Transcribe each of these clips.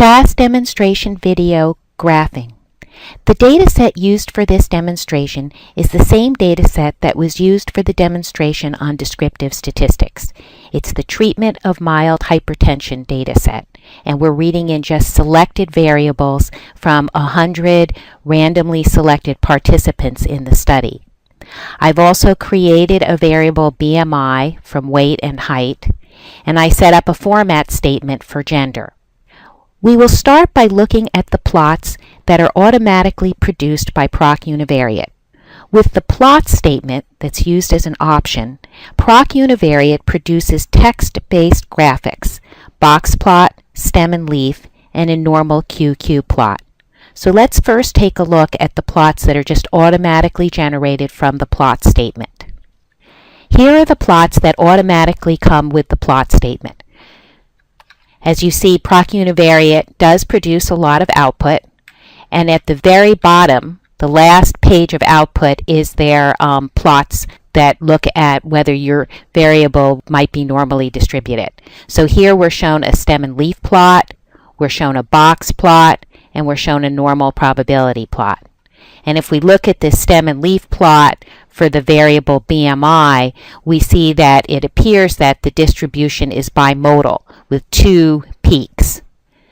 SAS demonstration video graphing. The dataset used for this demonstration is the same dataset that was used for the demonstration on descriptive statistics. It's the treatment of mild hypertension dataset, and we're reading in just selected variables from 100 randomly selected participants in the study. I've also created a variable BMI from weight and height, and I set up a format statement for gender. We will start by looking at the plots that are automatically produced by Proc Univariate. With the plot statement that's used as an option, Proc Univariate produces text-based graphics, box plot, stem and leaf, and a normal QQ plot. So let's first take a look at the plots that are just automatically generated from the plot statement. Here are the plots that automatically come with the plot statement. As you see, Proc Univariate does produce a lot of output, and at the very bottom, the last page of output is their plots that look at whether your variable might be normally distributed. So here we're shown a stem and leaf plot, we're shown a box plot, and we're shown a normal probability plot. And if we look at the stem and leaf plot for the variable BMI, we see that it appears that the distribution is bimodal with two peaks.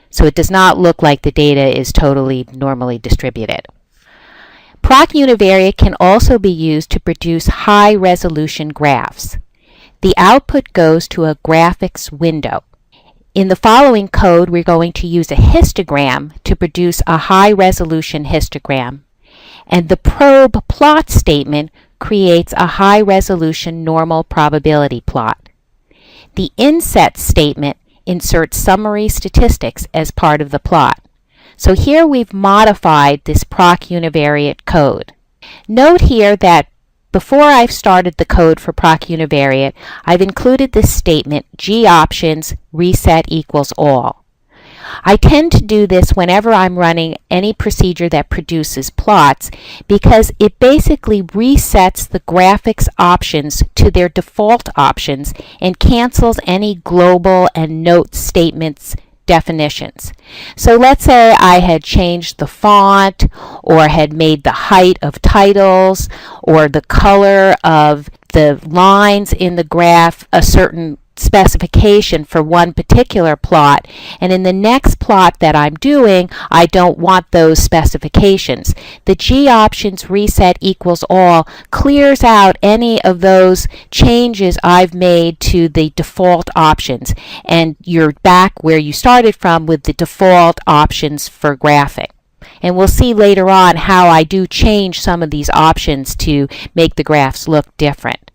So it does not look like the data is totally normally distributed. Proc Univariate can also be used to produce high-resolution graphs. The output goes to a graphics window. In the following code, we're going to use a histogram to produce a high-resolution histogram, and the probe plot statement creates a high-resolution normal probability plot. The inset statement inserts summary statistics as part of the plot. So here we've modified this Proc Univariate code. Note here that before I've started the code for Proc Univariate, I've included this statement, G options reset equals all. I tend to do this whenever I'm running any procedure that produces plots because it basically resets the graphics options to their default options and cancels any global and note statements definitions. So let's say I had changed the font or had made the height of titles or the color of the lines in the graph a certain specification for one particular plot, and in the next plot that I'm doing, I don't want those specifications. The G options reset equals all clears out any of those changes I've made to the default options, and you're back where you started from with the default options for graphing. And we'll see later on how I do change some of these options to make the graphs look different.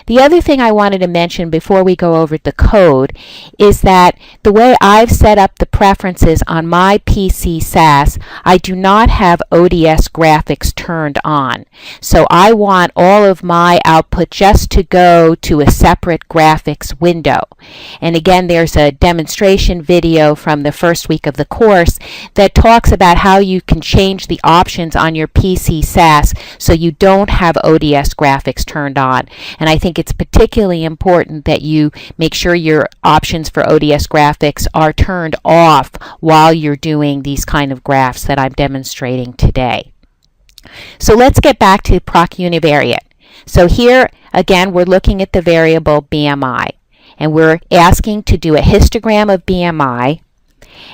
The other thing I wanted to mention before we go over the code is that the way I've set up the preferences on my PC SAS, I do not have ODS graphics turned on. So I want all of my output just to go to a separate graphics window. And again, there's a demonstration video from the first week of the course that talks about how you can change the options on your PC SAS so you don't have ODS graphics turned on. And I think it's particularly important that you make sure your options for ODS graphics are turned off while you're doing these kind of graphs that I'm demonstrating today. So let's get back to Proc Univariate. So here again we're looking at the variable BMI, and we're asking to do a histogram of BMI.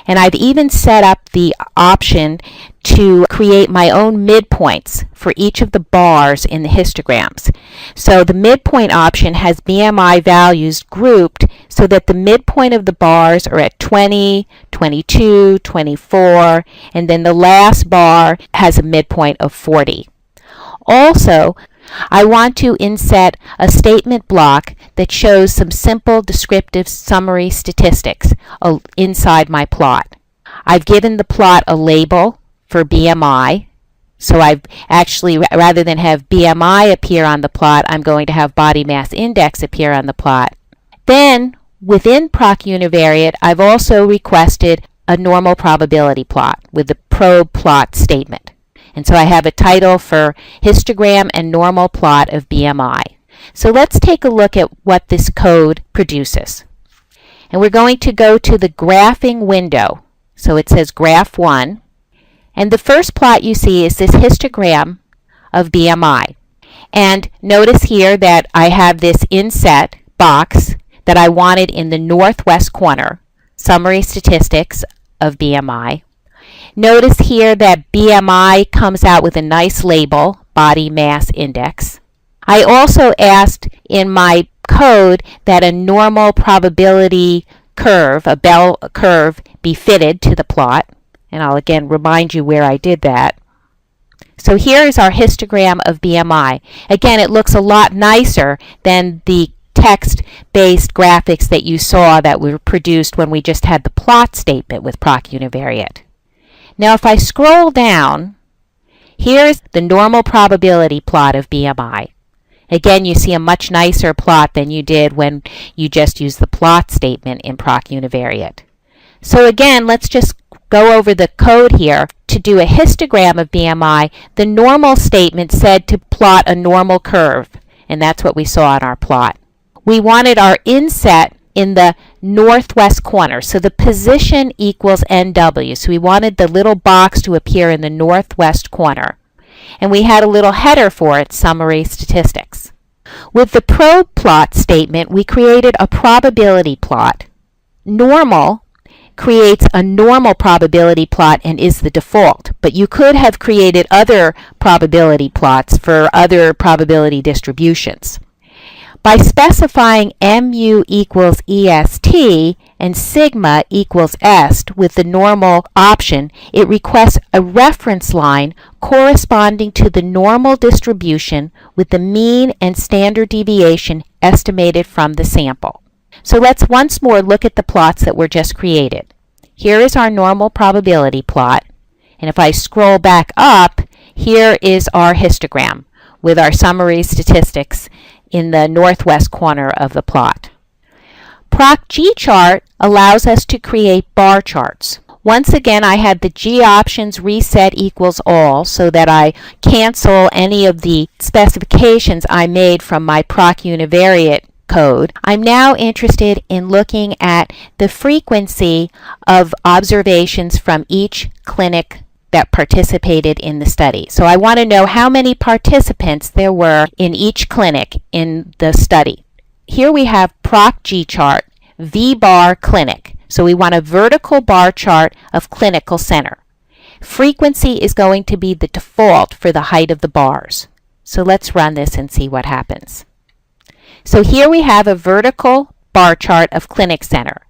And I've even set up the option to create my own midpoints for each of the bars in the histograms. So the midpoint option has BMI values grouped so that the midpoint of the bars are at 20, 22, 24, and then the last bar has a midpoint of 40. Also, I want to inset a statement block that shows some simple descriptive summary statistics inside my plot. I've given the plot a label for BMI. So I've actually, rather than have BMI appear on the plot, I'm going to have body mass index appear on the plot. Then, within Proc Univariate, I've also requested a normal probability plot with the probe plot statement. And so I have a title for histogram and normal plot of BMI. So let's take a look at what this code produces. And we're going to go to the graphing window. So it says Graph 1. And the first plot you see is this histogram of BMI. And notice here that I have this inset box that I wanted in the northwest corner, summary statistics of BMI. Notice here that BMI comes out with a nice label, body mass index. I also asked in my code that a normal probability curve, a bell curve, be fitted to the plot. And I'll again remind you where I did that. So here is our histogram of BMI. Again, it looks a lot nicer than the text-based graphics that you saw that were produced when we just had the plot statement with Proc Univariate. Now if I scroll down, here's the normal probability plot of BMI. Again, you see a much nicer plot than you did when you just used the plot statement in Proc Univariate. So again, let's just go over the code here. To do a histogram of BMI, the normal statement said to plot a normal curve, and that's what we saw in our plot. We wanted our inset in the northwest corner, so the position equals NW. So we wanted the little box to appear in the northwest corner. And we had a little header for it, summary statistics. With the probe plot statement, we created a probability plot. Normal creates a normal probability plot and is the default, but you could have created other probability plots for other probability distributions. By specifying mu equals EST and sigma equals est with the normal option, it requests a reference line corresponding to the normal distribution with the mean and standard deviation estimated from the sample. So let's once more look at the plots that were just created. Here is our normal probability plot, and if I scroll back up, here is our histogram with our summary statistics in the northwest corner of the plot. Proc G Chart allows us to create bar charts. Once again, I had the G options reset equals all so that I cancel any of the specifications I made from my Proc Univariate code. I'm now interested in looking at the frequency of observations from each clinic that participated in the study. So I want to know how many participants there were in each clinic in the study. Here we have Proc G Chart, V-bar clinic. So we want a vertical bar chart of clinical center. Frequency is going to be the default for the height of the bars. So let's run this and see what happens. So here we have a vertical bar chart of clinic center.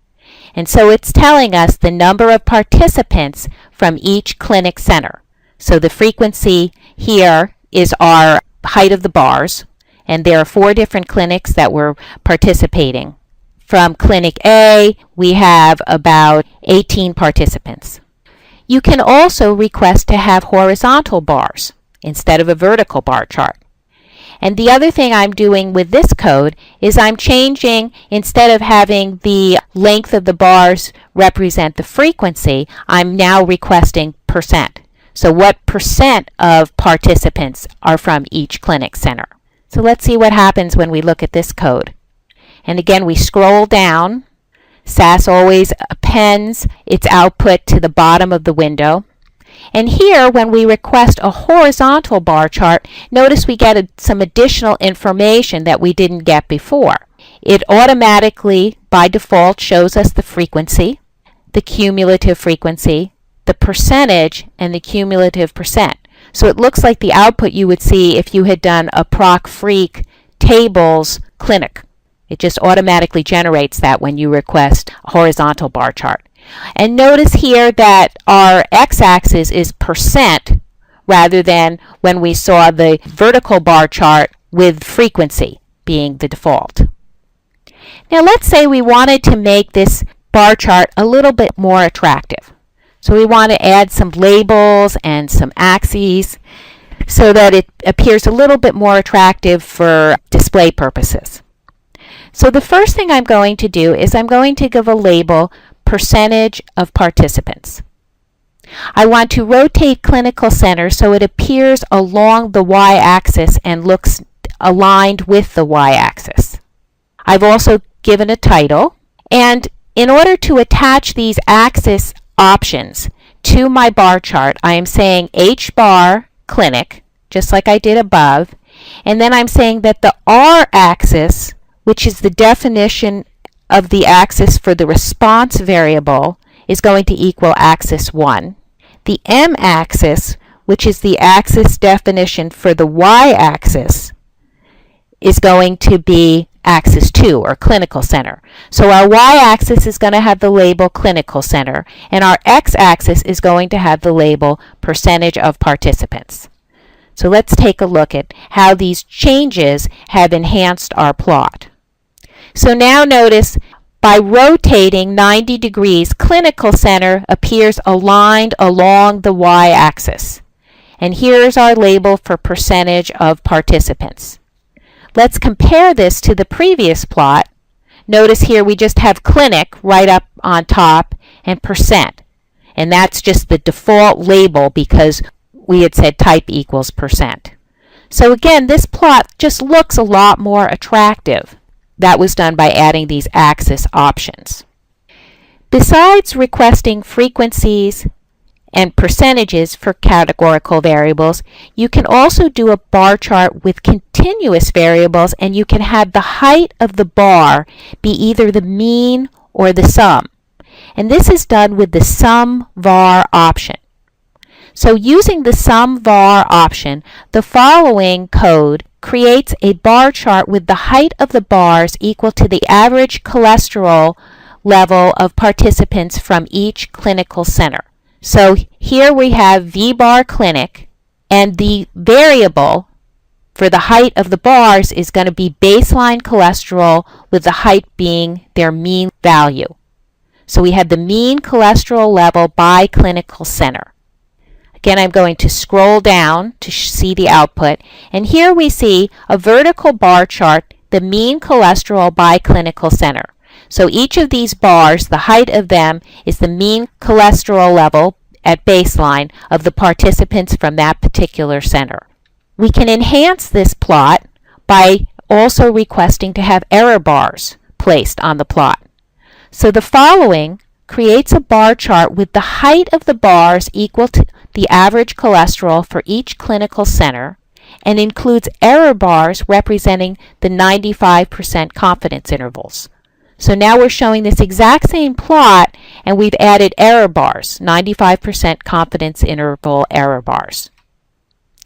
And so it's telling us the number of participants from each clinic center. So the frequency here is our height of the bars, and there are 4 different clinics that were participating. From Clinic A, we have about 18 participants. You can also request to have horizontal bars instead of a vertical bar chart. And the other thing I'm doing with this code is I'm changing, instead of having the length of the bars represent the frequency, I'm now requesting percent. So what percent of participants are from each clinic center? So let's see what happens when we look at this code. And again, we scroll down. SAS always appends its output to the bottom of the window. And here, when we request a horizontal bar chart, notice we get some additional information that we didn't get before. It automatically, by default, shows us the frequency, the cumulative frequency, the percentage, and the cumulative percent. So it looks like the output you would see if you had done a Proc Freak tables clinic. It just automatically generates that when you request a horizontal bar chart. And notice here that our x-axis is percent rather than when we saw the vertical bar chart with frequency being the default. Now let's say we wanted to make this bar chart a little bit more attractive. So we want to add some labels and some axes so that it appears a little bit more attractive for display purposes. So the first thing I'm going to do is I'm going to give a label percentage of participants. I want to rotate clinical center so it appears along the y-axis and looks aligned with the y-axis. I've also given a title, and in order to attach these axis options to my bar chart, I am saying H bar clinic, just like I did above, and then I'm saying that the R axis, which is the definition of the axis for the response variable, is going to equal axis 1. The M axis, which is the axis definition for the Y axis, is going to be axis 2, or clinical center. So our y-axis is going to have the label clinical center, and our x-axis is going to have the label percentage of participants. So let's take a look at how these changes have enhanced our plot. So now notice, by rotating 90 degrees, clinical center appears aligned along the y-axis. And here's our label for percentage of participants. Let's compare this to the previous plot. Notice here we just have clinic right up on top and percent. And that's just the default label because we had said type equals percent. So again, this plot just looks a lot more attractive. That was done by adding these axis options. Besides requesting frequencies and percentages for categorical variables, you can also do a bar chart with continuous variables, and you can have the height of the bar be either the mean or the sum. And this is done with the sum var option. So using the sum var option, the following code creates a bar chart with the height of the bars equal to the average cholesterol level of participants from each clinical center. So here we have V bar clinic, and the variable for the height of the bars is going to be baseline cholesterol, with the height being their mean value. So we have the mean cholesterol level by clinical center. Again, I'm going to scroll down to see the output, and here we see a vertical bar chart, the mean cholesterol by clinical center. So each of these bars, the height of them is the mean cholesterol level at baseline of the participants from that particular center. We can enhance this plot by also requesting to have error bars placed on the plot. So the following creates a bar chart with the height of the bars equal to the average cholesterol for each clinical center, and includes error bars representing the 95% confidence intervals. So now we're showing this exact same plot, and we've added error bars, 95% confidence interval error bars.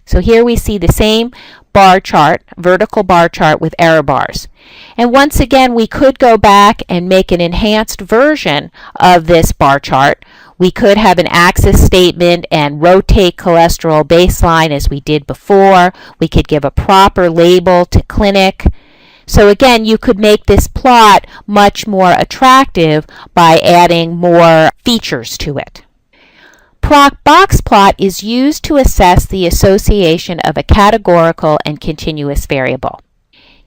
So here we see the same bar chart, vertical bar chart with error bars. And once again, we could go back and make an enhanced version of this bar chart. We could have an axis statement and rotate cholesterol baseline as we did before. We could give a proper label to clinic. So again, you could make this plot much more attractive by adding more features to it. Proc Box Plot is used to assess the association of a categorical and continuous variable.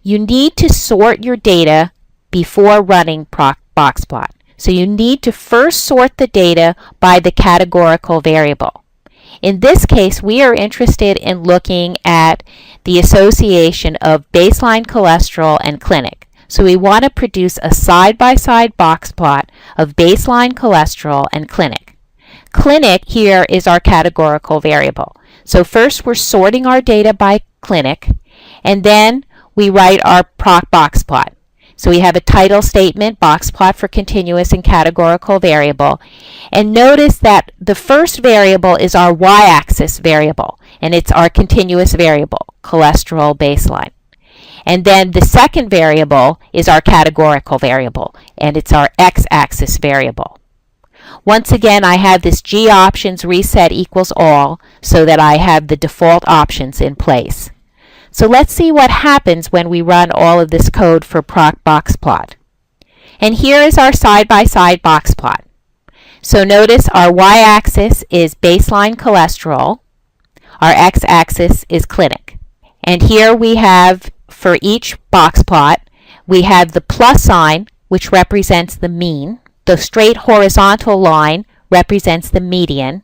You need to sort your data before running Proc Box Plot. So you need to first sort the data by the categorical variable. In this case, we are interested in looking at the association of baseline cholesterol and clinic. So we want to produce a side-by-side box plot of baseline cholesterol and clinic. Clinic here is our categorical variable. So first we're sorting our data by clinic, and then we write our Proc Box Plot. So we have a title statement, box plot for continuous and categorical variable. And notice that the first variable is our y-axis variable, and it's our continuous variable, cholesterol baseline. And then the second variable is our categorical variable, and it's our x-axis variable. Once again, I have this G options reset equals all so that I have the default options in place. So let's see what happens when we run all of this code for Proc Box Plot. And here is our side-by-side box plot. So notice our y-axis is baseline cholesterol, our x-axis is clinic. And here we have, for each box plot, we have the plus sign, which represents the mean. The straight horizontal line represents the median.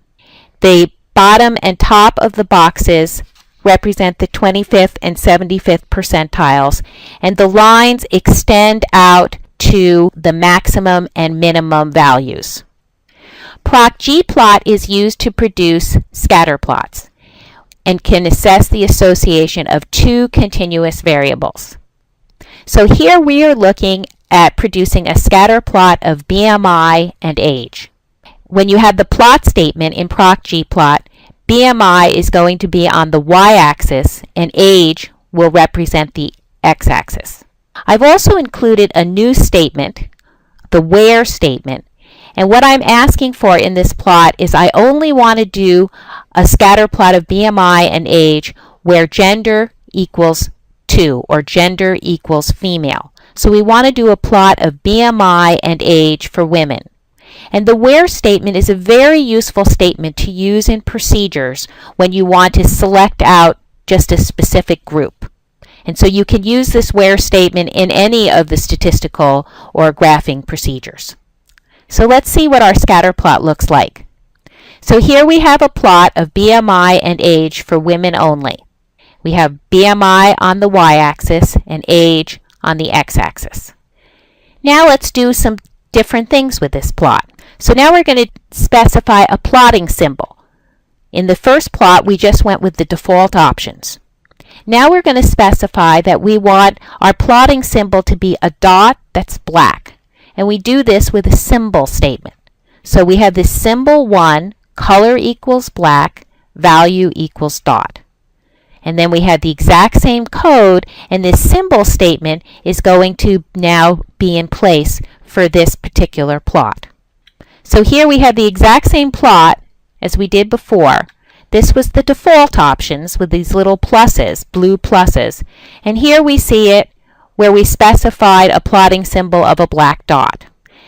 The bottom and top of the boxes represent the 25th and 75th percentiles, and the lines extend out to the maximum and minimum values. Proc G Plot is used to produce scatter plots and can assess the association of two continuous variables. So here we are looking at producing a scatter plot of BMI and age. When you have the plot statement in Proc G Plot, BMI is going to be on the y-axis and age will represent the x-axis. I've also included a new statement, the where statement, and what I'm asking for in this plot is I only want to do a scatter plot of BMI and age where gender equals 2 or gender equals female. So we want to do a plot of BMI and age for women. And the where statement is a very useful statement to use in procedures when you want to select out just a specific group. And so you can use this where statement in any of the statistical or graphing procedures. So let's see what our scatter plot looks like. So here we have a plot of BMI and age for women only. We have BMI on the y-axis and age on the x-axis. Now let's do some different things with this plot. So now we're going to specify a plotting symbol. In the first plot, we just went with the default options. Now we're going to specify that we want our plotting symbol to be a dot that's black. And we do this with a symbol statement. So we have this symbol 1, color equals black, value equals dot. And then we have the exact same code, and this symbol statement is going to now be in place for this particular plot. So here we have the exact same plot as we did before. This was the default options with these little pluses, blue pluses. And here we see it where we specified a plotting symbol of a black dot.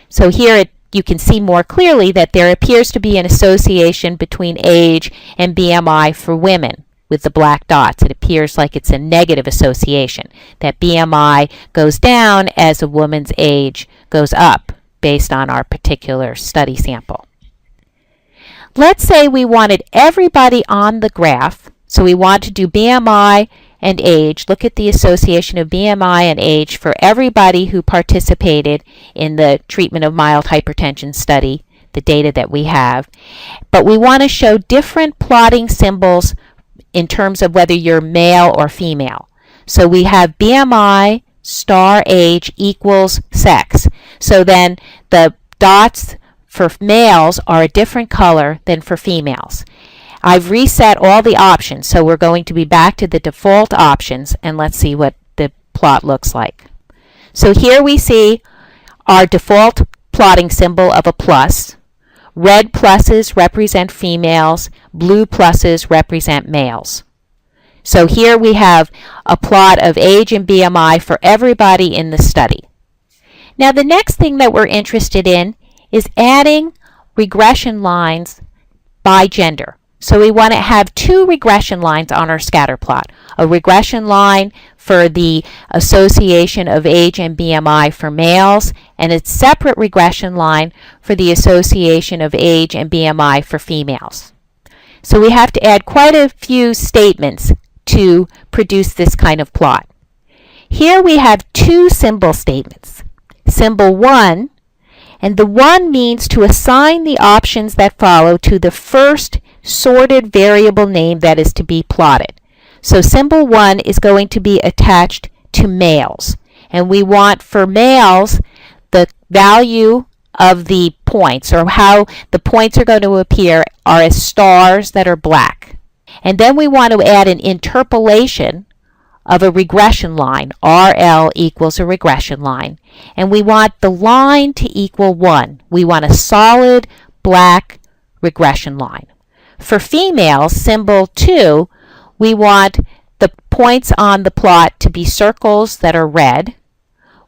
So here you can see more clearly that there appears to be an association between age and BMI for women with the black dots. It appears like it's a negative association, that BMI goes down as a woman's age goes up based on our particular study sample. Let's say we wanted everybody on the graph, so we want to do BMI and age. Look at the association of BMI and age for everybody who participated in the treatment of mild hypertension study, the data that we have. But we want to show different plotting symbols in terms of whether you're male or female. So we have BMI star age equals sex. So then the dots for males are a different color than for females. I've reset all the options, so we're going to be back to the default options, and let's see what the plot looks like. So here we see our default plotting symbol of a plus. Red pluses represent females, blue pluses represent males. So here we have a plot of age and BMI for everybody in the study. Now the next thing that we're interested in is adding regression lines by gender. So we want to have two regression lines on our scatter plot. A regression line for the association of age and BMI for males, and a separate regression line for the association of age and BMI for females. So we have to add quite a few statements to produce this kind of plot. Here we have two symbol statements. Symbol 1, and the 1 means to assign the options that follow to the first sorted variable name that is to be plotted. So symbol 1 is going to be attached to males. And we want for males the value of the points, or how the points are going to appear, are as stars that are black. And then we want to add an interpolation of a regression line. RL equals a regression line. And we want the line to equal 1. We want a solid black regression line. For females, symbol 2, we want the points on the plot to be circles that are red.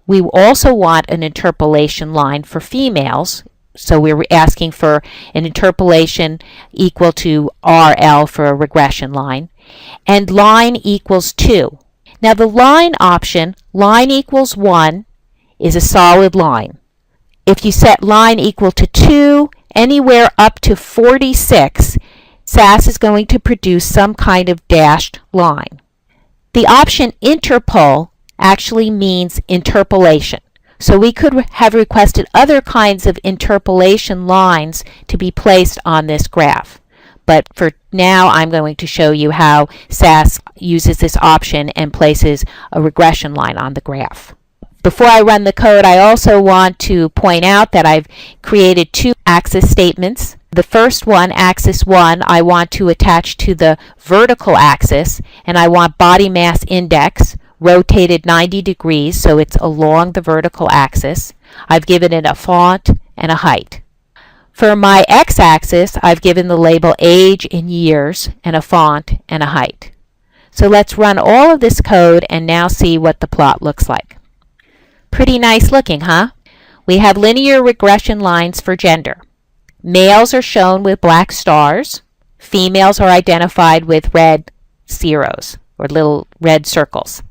We also want an interpolation line for females. So we're asking for an interpolation equal to RL for a regression line. And line equals 2. Now the line option, line equals 1, is a solid line. If you set line equal to 2, anywhere up to 46, SAS is going to produce some kind of dashed line. The option interpol actually means interpolation. So we could have requested other kinds of interpolation lines to be placed on this graph. But for now, I'm going to show you how SAS uses this option and places a regression line on the graph. Before I run the code, I also want to point out that I've created two axis statements. The first one, axis 1, I want to attach to the vertical axis, and I want body mass index rotated 90 degrees, so it's along the vertical axis. I've given it a font and a height. For my x-axis, I've given the label age in years and a font and a height. So let's run all of this code and now see what the plot looks like. Pretty nice looking, huh? We have linear regression lines for gender. Males are shown with black stars. Females are identified with red zeros or little red circles.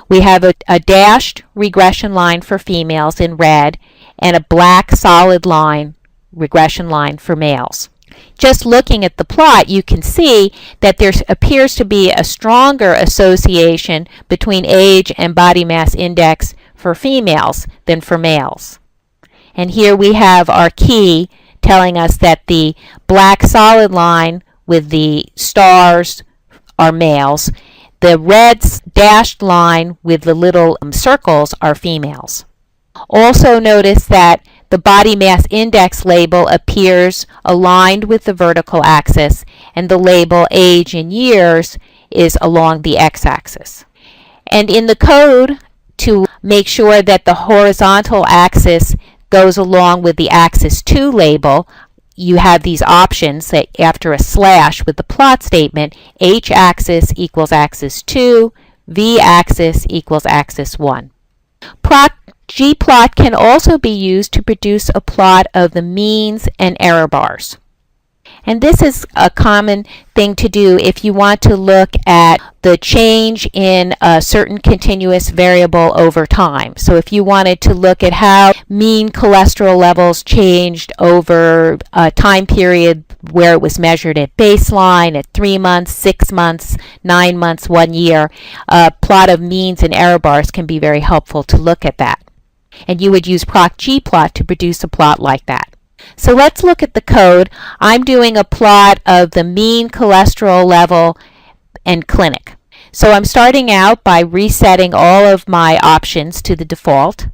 We have a dashed regression line for females in red and a black solid line regression line for males. Just looking at the plot, you can see that there appears to be a stronger association between age and body mass index for females than for males. And here we have our key telling us that the black solid line with the stars are males. The red dashed line with the little circles are females. Also notice that the body mass index label appears aligned with the vertical axis, and the label age in years is along the x-axis. And in the code, to make sure that the horizontal axis goes along with the axis 2 label, you have these options that after a slash with the plot statement, h-axis equals axis 2, v-axis equals axis 1. Proc G Plot can also be used to produce a plot of the means and error bars. And this is a common thing to do if you want to look at the change in a certain continuous variable over time. So if you wanted to look at how mean cholesterol levels changed over a time period where it was measured at baseline, at 3 months, 6 months, 9 months, 1 year, a plot of means and error bars can be very helpful to look at that. And you would use Proc G Plot to produce a plot like that. So let's look at the code. I'm doing a plot of the mean cholesterol level and clinic. So I'm starting out by resetting all of my options to the default.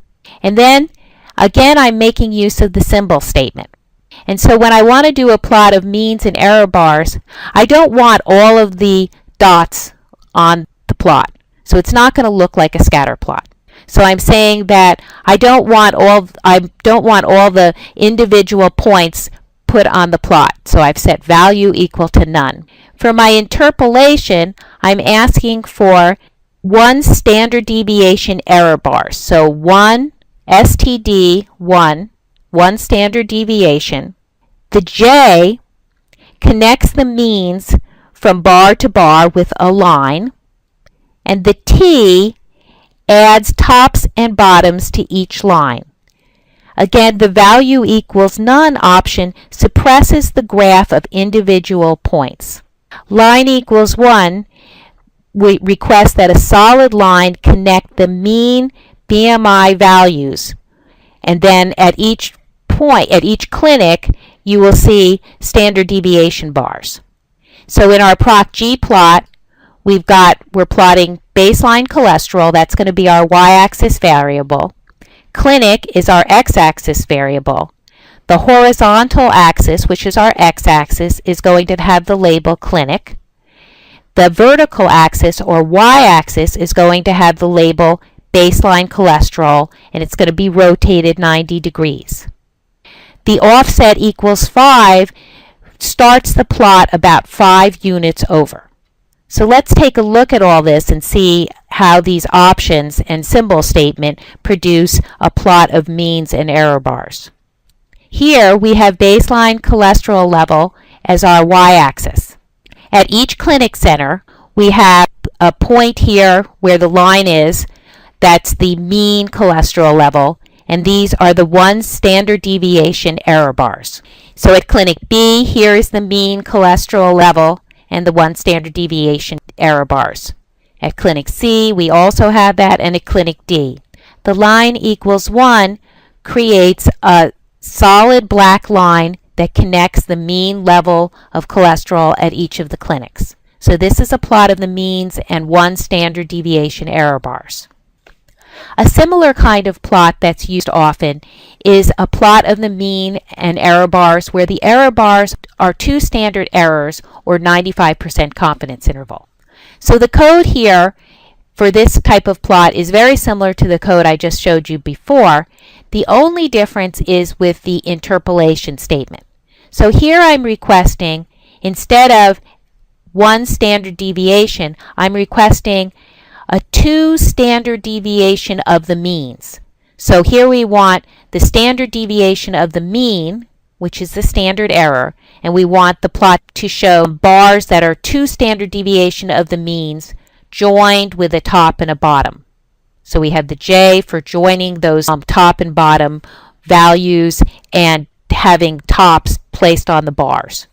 And then, again, I'm making use of the symbol statement. And so when I want to do a plot of means and error bars, I don't want all of the dots on the plot. So it's not going to look like a scatter plot. So I'm saying that I don't want all the individual points put on the plot. So I've set value equal to none. For my interpolation, I'm asking for 1 standard deviation error bar. So 1 STD 1 standard deviation. The J connects the means from bar to bar with a line, and the T adds tops and bottoms to each line. Again, the value equals none option suppresses the graph of individual points. Line equals 1, we request that a solid line connect the mean BMI values, and then at each point, at each clinic, you will see standard deviation bars. So in our Proc G plot, we're plotting baseline cholesterol. That's going to be our y-axis variable. Clinic is our x-axis variable. The horizontal axis, which is our x-axis, is going to have the label clinic. The vertical axis, or y-axis, is going to have the label baseline cholesterol, and it's going to be rotated 90 degrees. The offset equals 5 starts the plot about 5 units over. So let's take a look at all this and see how these options and symbol statement produce a plot of means and error bars. Here we have baseline cholesterol level as our y-axis. At each clinic center, we have a point here where the line is. That's the mean cholesterol level, and these are the 1 standard deviation error bars. So at clinic B, here is the mean cholesterol level and the 1 standard deviation error bars. At clinic C, we also have that, and at clinic D. the line equals 1 creates a solid black line that connects the mean level of cholesterol at each of the clinics. So this is a plot of the means and 1 standard deviation error bars. A similar kind of plot that's used often is a plot of the mean and error bars where the error bars are 2 standard errors or 95% confidence interval. So the code here for this type of plot is very similar to the code I just showed you before. The only difference is with the interpolation statement. So here I'm requesting, instead of 1 standard deviation, I'm requesting a 2 standard deviation of the means. So here we want the standard deviation of the mean, which is the standard error, and we want the plot to show bars that are 2 standard deviation of the means joined with a top and a bottom. So we have the J for joining those top and bottom values and having tops placed on the bars.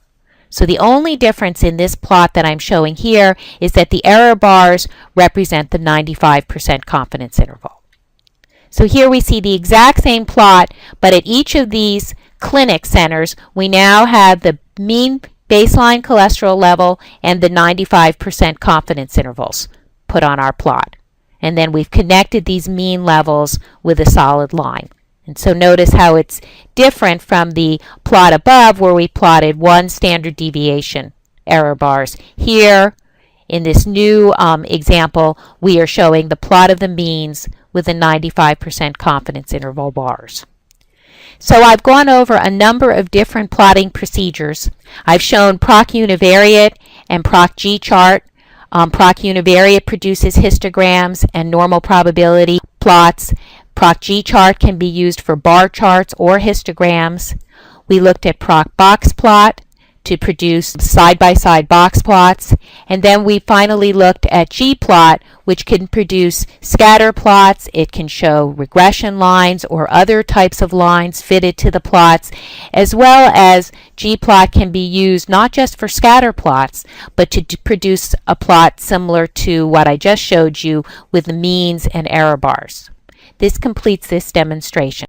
So the only difference in this plot that I'm showing here is that the error bars represent the 95% confidence interval. So here we see the exact same plot, but at each of these clinic centers, we now have the mean baseline cholesterol level and the 95% confidence intervals put on our plot. And then we've connected these mean levels with a solid line. And so notice how it's different from the plot above where we plotted 1 standard deviation error bars. Here, in this new example, we are showing the plot of the means with the 95% confidence interval bars. So I've gone over a number of different plotting procedures. I've shown Proc univariate and Proc G Chart. Proc univariate produces histograms and normal probability plots. Proc G Chart can be used for bar charts or histograms. We looked at Proc Box Plot to produce side-by-side box plots. And then we finally looked at G Plot, which can produce scatter plots. It can show regression lines or other types of lines fitted to the plots, as well as G Plot can be used not just for scatter plots, but to produce a plot similar to what I just showed you with the means and error bars. This completes this demonstration.